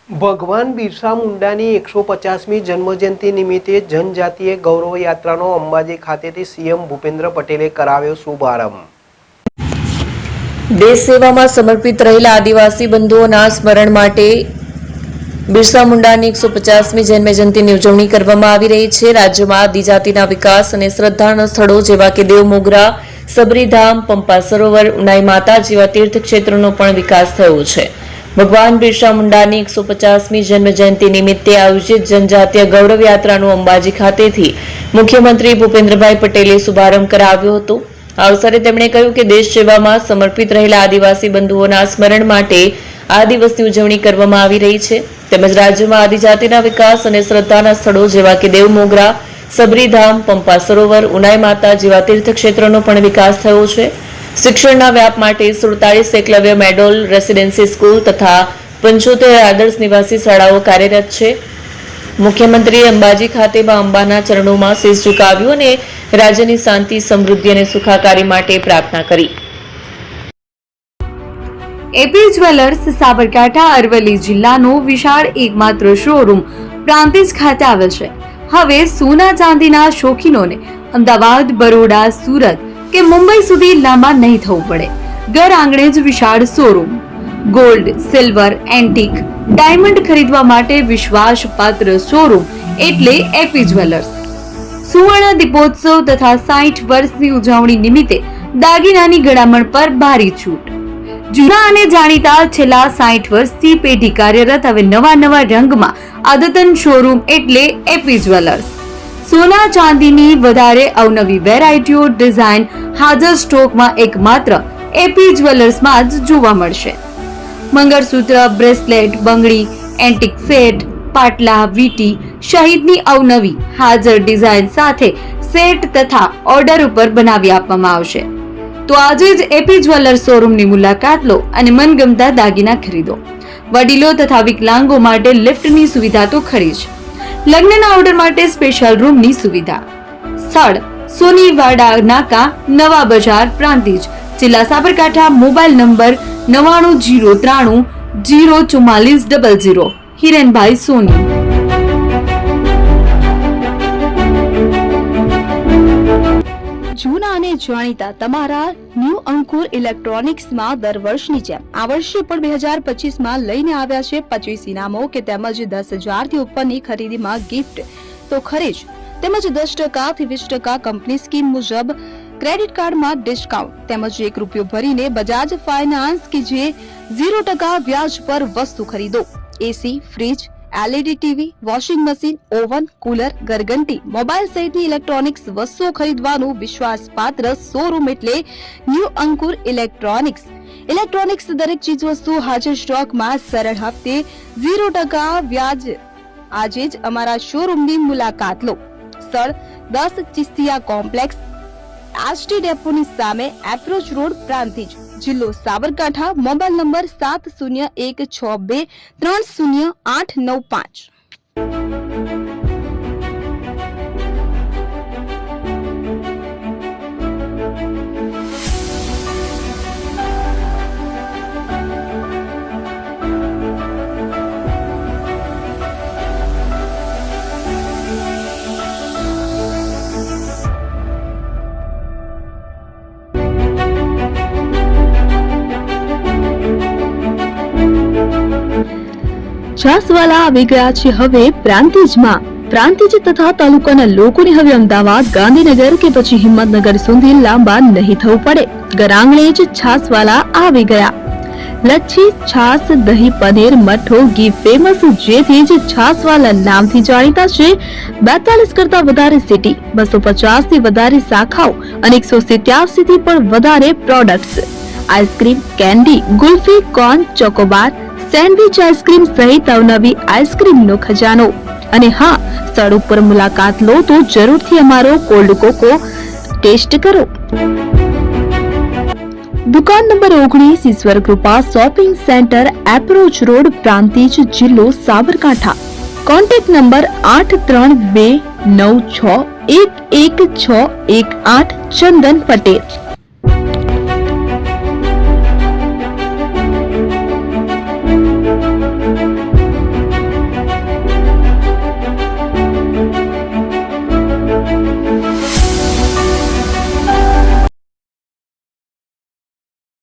ભગવાન બિરસા મુંડાની 150મી જન્મજયંતિ નિમિત્તે જનજાતીય ગૌરવ યાત્રાનો અંબાજી ખાતેથી સીએમ ભૂપેન્દ્ર પટેલે કરાવ્યો શુભારંભ। દેશ સેવામાં સમર્પિત રહેલા આદિવાસી બંધુઓના સ્મરણ માટે બિરસા મુંડાની 150મી જન્મજયંતિની ઉજવણી કરવામાં આવી રહી છે। રાજ્યમાં આદિજાતિના વિકાસ અને શ્રદ્ધાના સ્થળો જેવા કે દેવમોગરા, સબરીધામ, પંપા સરોવર, ઉનાઈ માતા જેવા તીર્થક્ષેત્રોનો પણ વિકાસ થયો છે। ભગવાન બિરસા મુંડાની 150મી જન્મજયંતિ નિમિત્તે આયોજિત જનજાતીય ગૌરવ યાત્રાનો અંબાજી ખાતેથી મુખ્યમંત્રી ભૂપેન્દ્રભાઈ પટેલે શુભારંભ કરાવ્યો હતો। આ અવસરે તેમણે કહ્યું કે દેશ સેવામાં સમર્પિત રહેલા આદિવાસી બંધુઓના સ્મરણ માટે આ દિવસની ઉજવણી કરવામાં આવી રહી છે। તેમજ રાજ્યમાં આદિજાતિના વિકાસ અને શ્રદ્ધાના સ્થળો જેવા કે દેવમોગરા, સબરીધામ, પંપા સરોવર, ઉનાઈ માતા જેવા તીર્થક્ષેત્રોનો પણ વિકાસ થયો છે। શિક્ષણના વ્યાપ માટે 47 એકલવ્ય મેડોલ રેસિડેન્સી સ્કૂલ તથા 75 આદર્શ નિવાસી શાળાઓ કાર્યરત છે। મુખ્યમંત્રીએ અંબાજી ખાતે મા અંબાના ચરણોમાં શીશ ઝુકાવ્યું અને રાજ્યની શાંતિ, સમૃદ્ધિ અને સુખાકારી માટે પ્રાર્થના કરી। એપી જ્વેલર્સ સાબરકાંઠા અરવલ્લી જિલ્લાનો વિશાળ એકમાત્ર શોરૂમ પ્રાંતિજ ખાતે આવેલ છે। હવે સોના ચાંદીના શોખીનોને અમદાવાદ, બરોડા, સુરત કે મુંબઈ સુધી લાંબા નહીં થવું પડે। ઘર આંગણે જ વિશાળ showroom. Gold, silver, antique, diamond ખરીદવા માટે વિશ્વાસપાત્ર શોરૂમ એટલે એપી જ્વેલર્સ। સુવર્ણ દીપોત્સવ તથા 60 વર્ષની ઉજવણી નિમિત્તે દાગીનાની ગળામણ પર ભારી છૂટ। જૂના અને જાણીતા છેલ્લા 60 વર્ષથી પેઢી કાર્યરત હવે નવા રંગમાં અદ્યતન શોરૂમ એટલે એપી જ્વેલર્સ। સોના ચાંદીની વધારે અવનવી વેરાયટીઓ, ડિઝાઇન હાજર સ્ટોકમાં એકમાત્ર એપી જ્વેલર્સમાં જ જોવા મળશે। મંગળસૂત્ર, બ્રેસલેટ, બંગડી, એન્ટિક સેટ, પાટલા, વીટી સહિતની અવનવી હાજર ડિઝાઇન સાથે સેટ તથા ઓર્ડર ઉપર બનાવી આપવામાં આવશે। તો આજે જ એપી જ્વેલર્સ શોરૂમની મુલાકાત લો અને મનગમતા દાગીના ખરીદો। વડીલો તથા વિકલાંગો માટે લિફ્ટની સુવિધા તો ખરી જ, લગ્નના ઓર્ડર માટે સ્પેશિયલ રૂમની સુવિધા। સ્થળ સોનીવાડા નાકા, નવા બજાર, પ્રાંતિજ, જિલ્લા સાબરકાંઠા। Mobile number 9903 04400। હિરેનભાઈ સોની। જૂના અને જાણીતા તમારા ન્યૂ અંકુર ઇલેક્ટ્રોનિક્સમાં દર વર્ષની જેમ આ વર્ષે પણ 2025માં લઈને આવ્યા છે 25 ઇનામો કે તેમજ 10,000 થી ઉપરની ખરીદીમાં ગિફ્ટ તો ખરી જ, તેમજ 10% થી 20% કંપની સ્કીમ મુજબ ક્રેડિટ કાર્ડમાં ડિસ્કાઉન્ટ તેમજ ₹1 ભરીને બજાજ ફાઇનાન્સ કે જે 0% વ્યાજ પર વસ્તુ ખરીદો। AC, fridge, LED TV, washing machine, oven, cooler, ઘરઘંટી, મોબાઈલ સહિતની ઇલેક્ટ્રોનિક્સ વસ્તુઓ ખરીદવાનું વિશ્વાસપાત્ર શોરૂમ એટલે ન્યૂ અંકુર ઇલેક્ટ્રોનિક્સ। ઇલેક્ટ્રોનિક્સ દરેક ચીજ વસ્તુ હાજર સ્ટોકમાં, સરળ હપ્તે, 0% વ્યાજ। આજે જ અમારા શોરૂમની મુલાકાત લો। સ્થળ 10 ચિસ્તિયા કોમ્પ્લેક્સ, આરટી ડેપોની સામે, એપ્રોચ રોડ, પ્રાંતિજ, જિલ્લો સાબરકાંઠા। Mobile number 7016230895। છાસવાલા આવી ગયા છે હવે પ્રાંતિજમાં। પ્રાંતિજ તથા તાલુકાના લોકોને હવે અમદાવાદ, ગાંધીનગર કે પછી હિંમતનગર સુધી લાંબા નહીં થવું પડે। ઘર આંગણે જ છાસવાલા આવી ગયા। લચ્છી, છાસ, દહીં, પનીર, મઠો, ઘી ફેમસ, જેથી જ છાસવાલા નામથી જાણીતા છે। 42 કરતા વધારે સિટી, 250 થી વધારે શાખાઓ અને 187 થી પણ વધારે products. Ice cream, candy, kulfi, corn, Chocobar, sandwich ice cream સહિત અવનવી આઈસ્ક્રીમનો ખજાનો। અને હા, સ્થળ ઉપર મુલાકાત લો તો જરૂરથી અમારો કોલ્ડ કોકો ટેસ્ટ કરો। દુકાન નંબર 19, Ishwar Krupa shopping centre, approach road, Prantij, જિલ્લો સાબરકાંઠા। Contact number 8329611618 Chandan Patel.